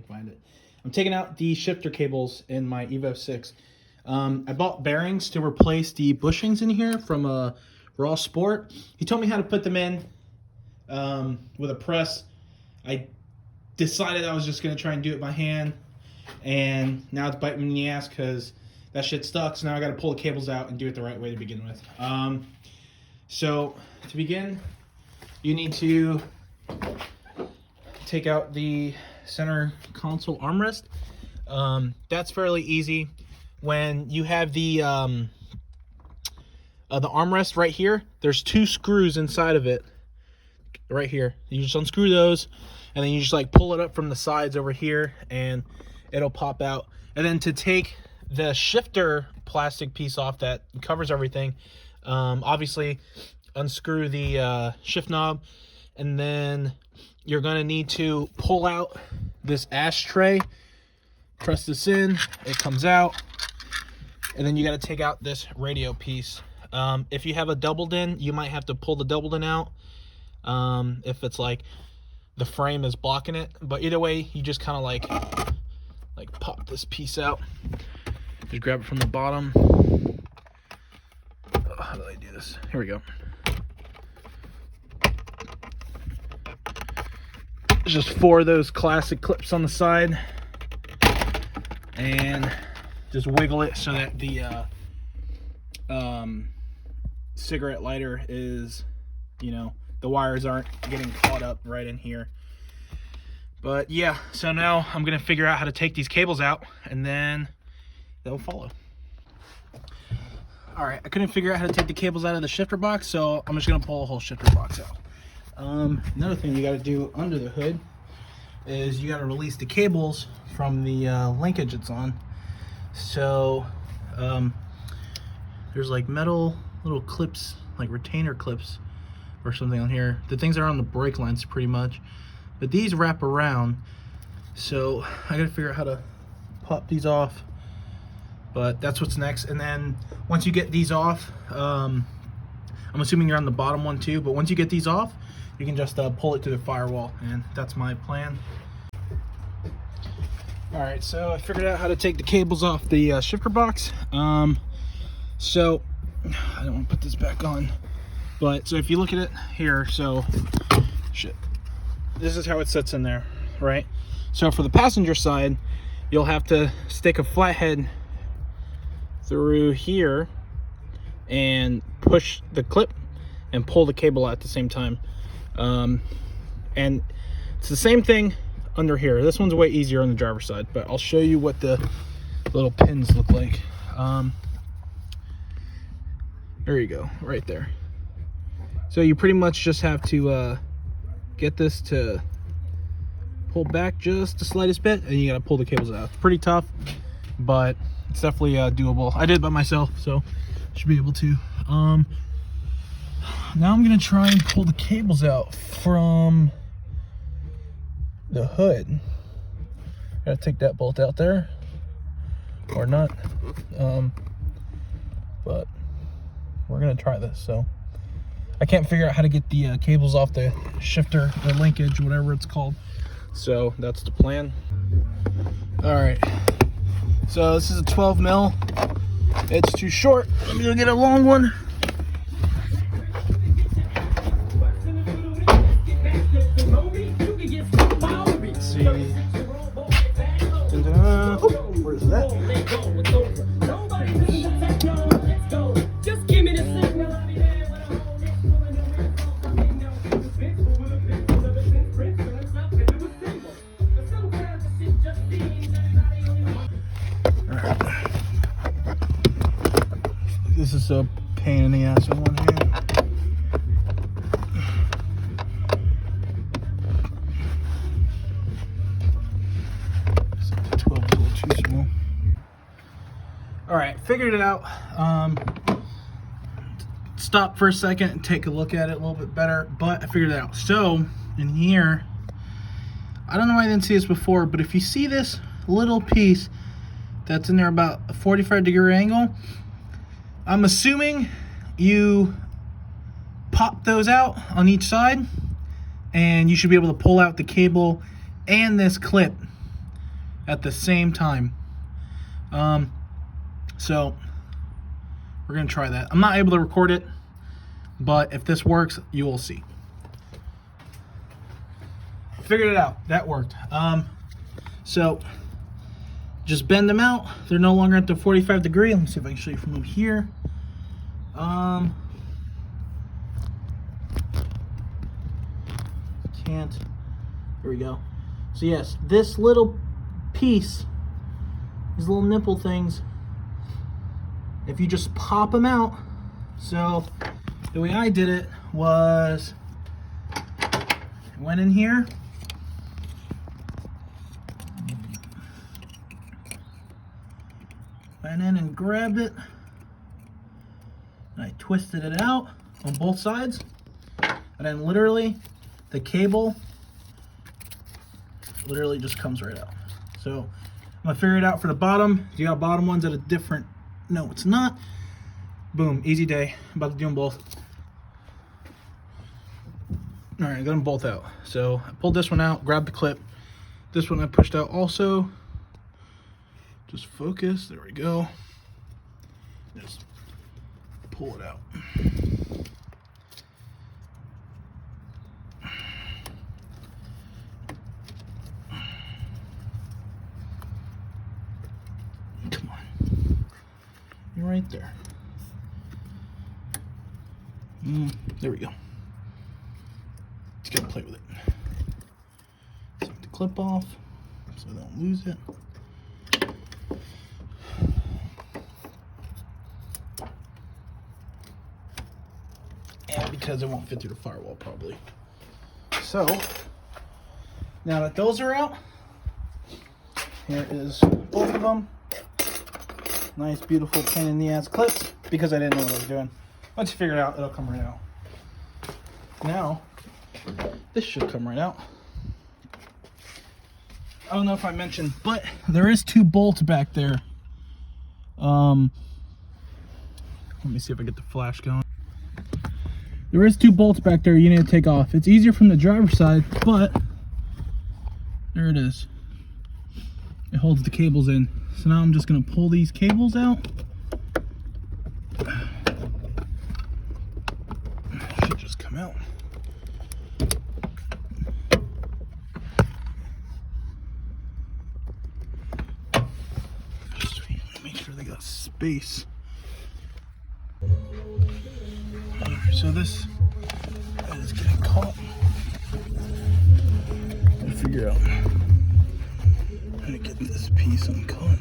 Find it. I'm taking out the shifter cables in my Evo 6. I bought bearings to replace the bushings in here from a Raw Sport. He told me how to put them in with a press. I decided I was just going to try and do it by hand, and now it's biting me in the ass because that shit stuck, so now I got to pull the cables out and do it the right way to begin with. So to begin, you need to take out the center console armrest. That's fairly easy. When you have the armrest right here, there's 2 screws inside of it right here. You just unscrew those, and then you just like pull it up from the sides over here, and it'll pop out. And then to take the shifter plastic piece off that covers everything, obviously unscrew the shift knob, and then you're going to need to pull out this ashtray, press this in, it comes out, and then you got to take out this radio piece. If you have a doubled in, you might have to pull the doubled in out if it's like the frame is blocking it, but either way, you just kind of like pop this piece out. Just grab it from the bottom. Oh, how do I do this? Here we go. Just 4 of those classic clips on the side, and just wiggle it so that the cigarette lighter is, the wires aren't getting caught up right in here. But yeah, so now I'm gonna figure out how to take these cables out, and then they'll follow. All right, I couldn't figure out how to take the cables out of the shifter box, so I'm just gonna pull the whole shifter box out. Another thing you got to do under the hood is you got to release the cables from the linkage it's on. So there's like metal little clips, like retainer clips or something on here. The things are on the brake lines pretty much, but these wrap around, so I got to figure out how to pop these off. But that's what's next. And then once you get these off, I'm assuming you're on the bottom one too, but once you get these off, you can just pull it to the firewall, and that's my plan. All right, so I figured out how to take the cables off the shifter box. So I don't want to put this back on, but so if you look at it here, so this is how it sits in there, right? So for the passenger side, you'll have to stick a flathead through here and push the clip and pull the cable out at the same time. And it's the same thing under here. This one's way easier on the driver's side, but I'll show you what the little pins look like. There you go, right there. So you pretty much just have to get this to pull back just the slightest bit, and you gotta pull the cables out. It's pretty tough, but it's definitely doable. I did it by myself, so should be able to. Now I'm gonna try and pull the cables out from the hood. Gotta take that bolt out there, or not. But we're gonna try this. So I can't figure out how to get the cables off the shifter, the linkage, whatever it's called. So that's the plan. All right. So this is a 12 mil. It's too short. I'm gonna get a long one. Where's that? This is a pain in the ass in one hand. All right, figured it out. Stop for a second and take a look at it a little bit better, but I figured it out. So in here, I don't know why I didn't see this before, but if you see this little piece that's in there about a 45-degree angle, I'm assuming you pop those out on each side, and you should be able to pull out the cable and this clip at the same time. So we're gonna try that. I'm not able to record it, but if this works, you will see. Figured it out. That worked. So just bend them out. They're no longer at the 45 degree. Let me see if I can show you from here. Can't. Here we go. So yes, this little piece, these little nipple things, if you just pop them out. So the way I did it was, I went in here, went in and grabbed it, and I twisted it out on both sides, and then literally the cable literally just comes right out. So I'm gonna figure it out for the bottom. If you got bottom ones at a different, no it's not, boom, easy day. I'm about to do them both. All right, I got them both out. So I pulled this one out, grabbed the clip. This one I pushed out also. Just focus, there we go. Just pull it out. Come on, you're right there. There we go. Just gotta play with it. Take the clip off so I don't lose it. And because it won't fit through the firewall probably. So now that those are out, here is both of them. Nice, beautiful pain in the ass clips because I didn't know what I was doing. Once you figure it out, it'll come right out. Now, this should come right out. I don't know if I mentioned, but there is 2 bolts back there. Let me see if I get the flash going. There is 2 bolts back there you need to take off. It's easier from the driver's side, but there it is. It holds the cables in. So now I'm just gonna pull these cables out. Should just come out. Sweet. Make sure they got space. Alright, so this is getting caught. I'll figure out how to get this piece uncaught.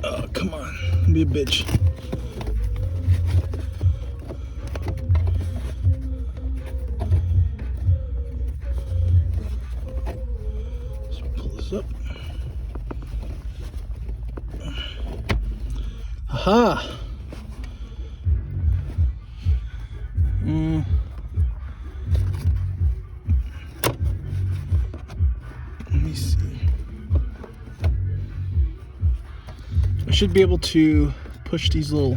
Oh, come on, don't be a bitch. So pull this up. Aha! Let me see. I should be able to push these little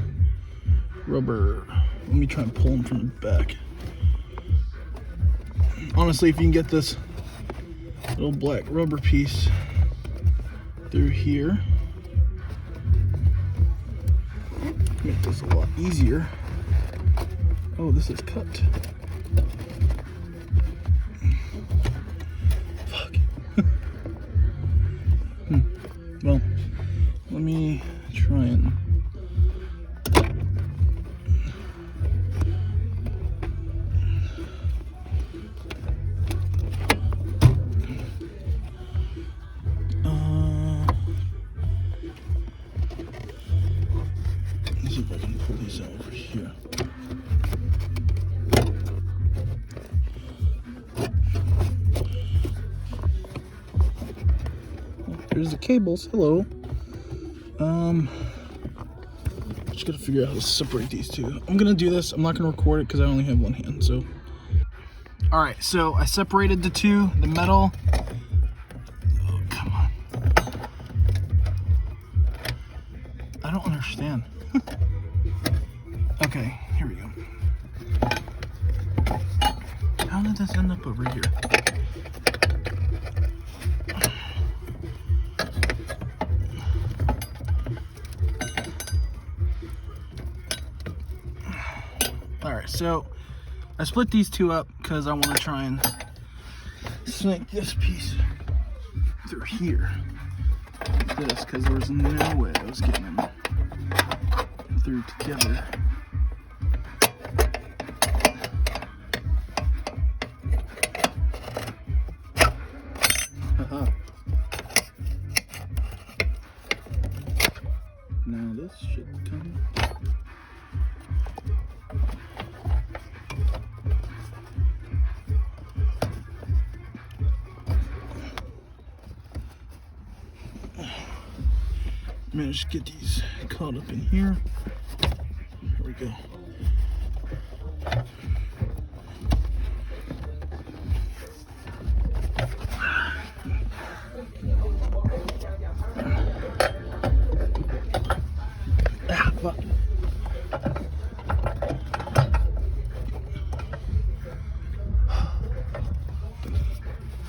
rubber. Let me try and pull them from the back. Honestly, if you can get this little black rubber piece through here, make this a lot easier. Oh, this is cut. Fuck. Well, let me try and let's see if I can pull these out over here. There's the cables. Hello. just gotta figure out how to separate these two. I'm gonna do this. I'm not gonna record it because I only have one hand, so. All right, so I separated the two, the metal. Oh, come on. I don't understand. Okay, here we go. How did this end up over here? All right, so I split these two up because I want to try and snake this piece through here. Like this, because there was no way I was getting them through together. Now this should come. Managed to get these caught up in here. Here we go. Ah, fuck.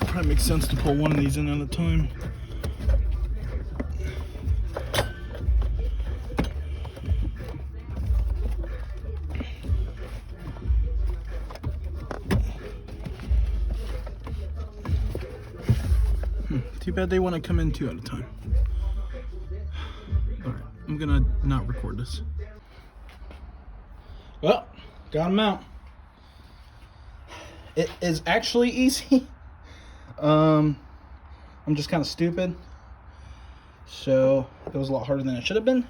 Probably makes sense to pull one of these in at a time. Too bad they want to come in two at a time. Alright, I'm gonna not record this. Well, got them out. It is actually easy. I'm just kind of stupid. So, it was a lot harder than it should have been.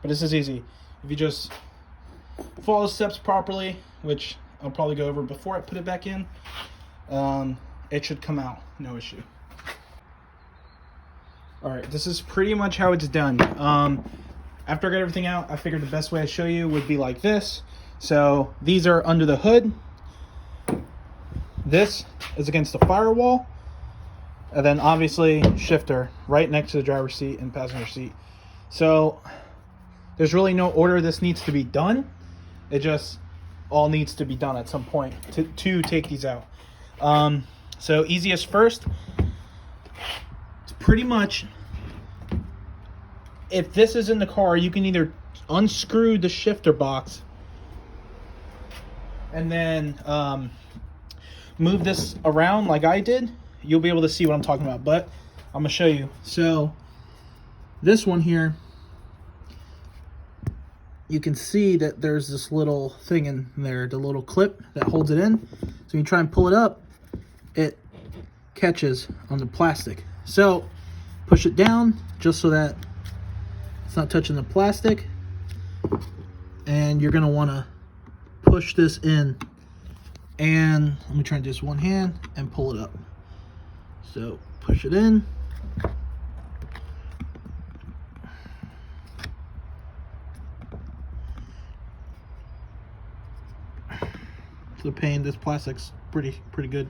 But this is easy. If you just follow the steps properly, which I'll probably go over before I put it back in, it should come out, no issue. Alright, this is pretty much how it's done. After I got everything out, I figured the best way to show you would be like this. So these are under the hood. This is against the firewall. And then obviously shifter right next to the driver's seat and passenger seat. So there's really no order this needs to be done. It just all needs to be done at some point to take these out. So easiest first. Pretty much, if this is in the car, you can either unscrew the shifter box and then move this around like I did. You'll be able to see what I'm talking about, but I'm gonna show you. So this one here, you can see that there's this little thing in there, the little clip that holds it in. So when you try and pull it up, it catches on the plastic. So push it down just so that it's not touching the plastic, and you're gonna want to push this in, and let me try and do this one hand and pull it up. So push it in, it's a pain. This plastic's pretty good.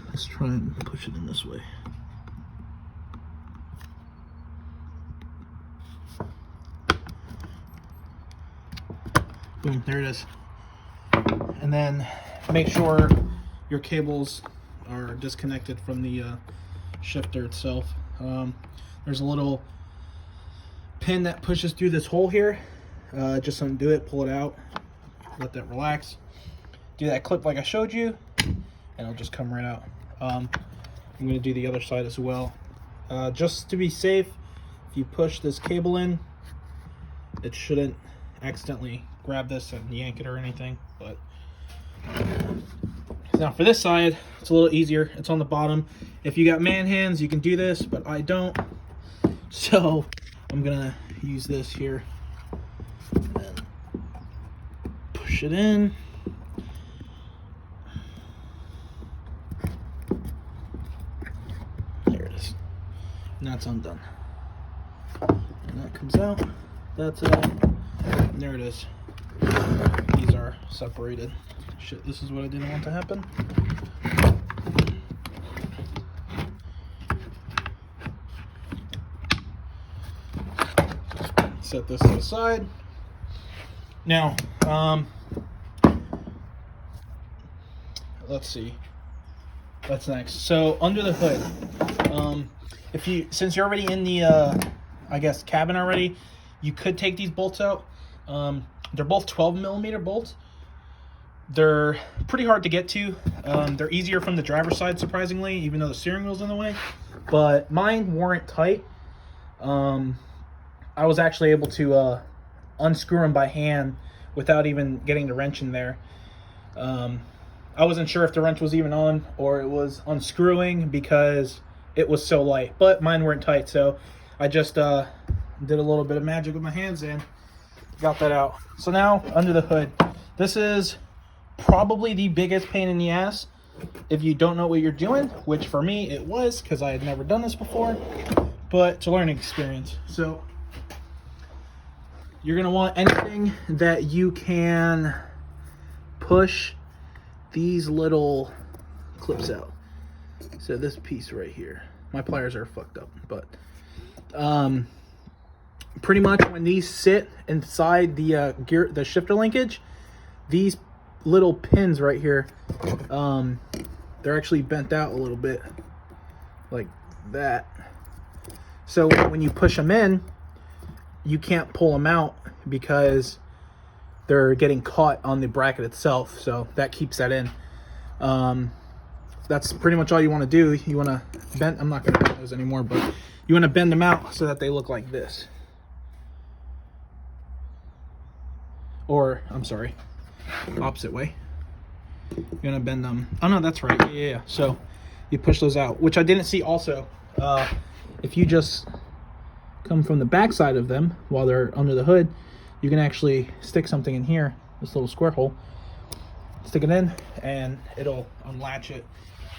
Let's try and push it in this way. Boom, there it is. And then make sure your cables are disconnected from the shifter itself. There's a little pin that pushes through this hole here. Just undo it, pull it out, let that relax. Do that clip like I showed you, and it'll just come right out. I'm going to do the other side as well. Just to be safe, if you push this cable in, it shouldn't accidentally grab this and yank it or anything. But now for this side, it's a little easier. It's on the bottom. If you got man hands, you can do this, but I don't. So I'm going to use this here and push it in. There it is. And that's undone. And that comes out. That's it. And there it is. These are separated. Shit, this is what I didn't want to happen. Set this to the side. Now, let's see. What's next? So under the hood, since you're already in the, I guess, cabin already, you could take these bolts out. They're both 12mm bolts. They're pretty hard to get to. They're easier from the driver's side, surprisingly, even though the steering wheel's in the way. But mine weren't tight. I was actually able to unscrew them by hand without even getting the wrench in there. I wasn't sure if the wrench was even on or it was unscrewing because it was so light, but mine weren't tight, so I just did a little bit of magic with my hands and got that out. So now under the hood, this is probably the biggest pain in the ass if you don't know what you're doing, which for me it was because I had never done this before, but it's a learning experience. So you're gonna want anything that you can push these little clips out. So this piece right here, my pliers are fucked up, but pretty much when these sit inside the the shifter linkage, these little pins right here, they're actually bent out a little bit like that. So when you push them in, you can't pull them out because they're getting caught on the bracket itself, so that keeps that in. That's pretty much all you want to do. You want to bend, I'm not going to bend those anymore, but you want to bend them out so that they look like this. Or, I'm sorry, opposite way. You're going to bend them. Oh no, that's right. Yeah. So you push those out, which I didn't see also. If you just come from the back side of them while they're under the hood, you can actually stick something in here, this little square hole, stick it in, and it'll unlatch it.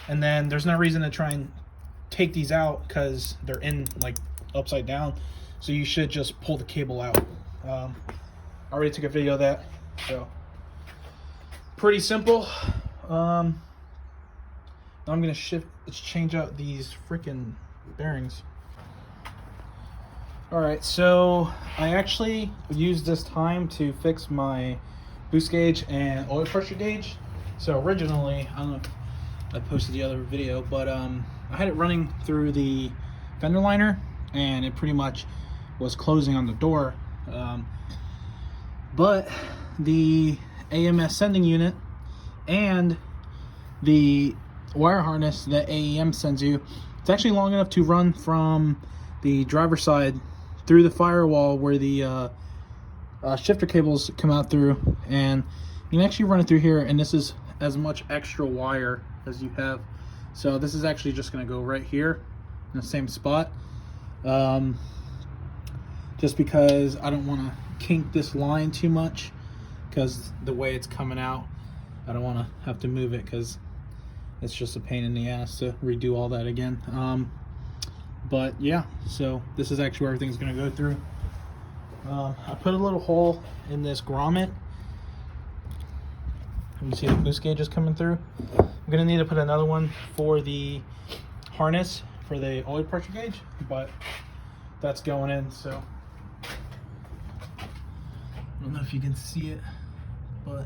And then there's no reason to try and take these out because they're in like upside down. So you should just pull the cable out. I already took a video of that, so pretty simple. Now I'm gonna change out these freaking bearings. Alright, so I actually used this time to fix my boost gauge and oil pressure gauge. So originally, I don't know if I posted the other video, but I had it running through the fender liner and it pretty much was closing on the door. But the AMS sending unit and the wire harness that AEM sends you, it's actually long enough to run from the driver's side through the firewall where the shifter cables come out through, and you can actually run it through here, and this is as much extra wire as you have. So this is actually just going to go right here in the same spot, just because I don't want to kink this line too much because the way it's coming out, I don't want to have to move it because it's just a pain in the ass to redo all that again. But yeah, so this is actually where everything's going to go through. I put a little hole in this grommet. You can see the boost gauge is coming through. I'm going to need to put another one for the harness for the oil pressure gauge, but that's going in. So I don't know if you can see it, but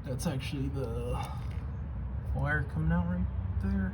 that's actually the wire coming out right there.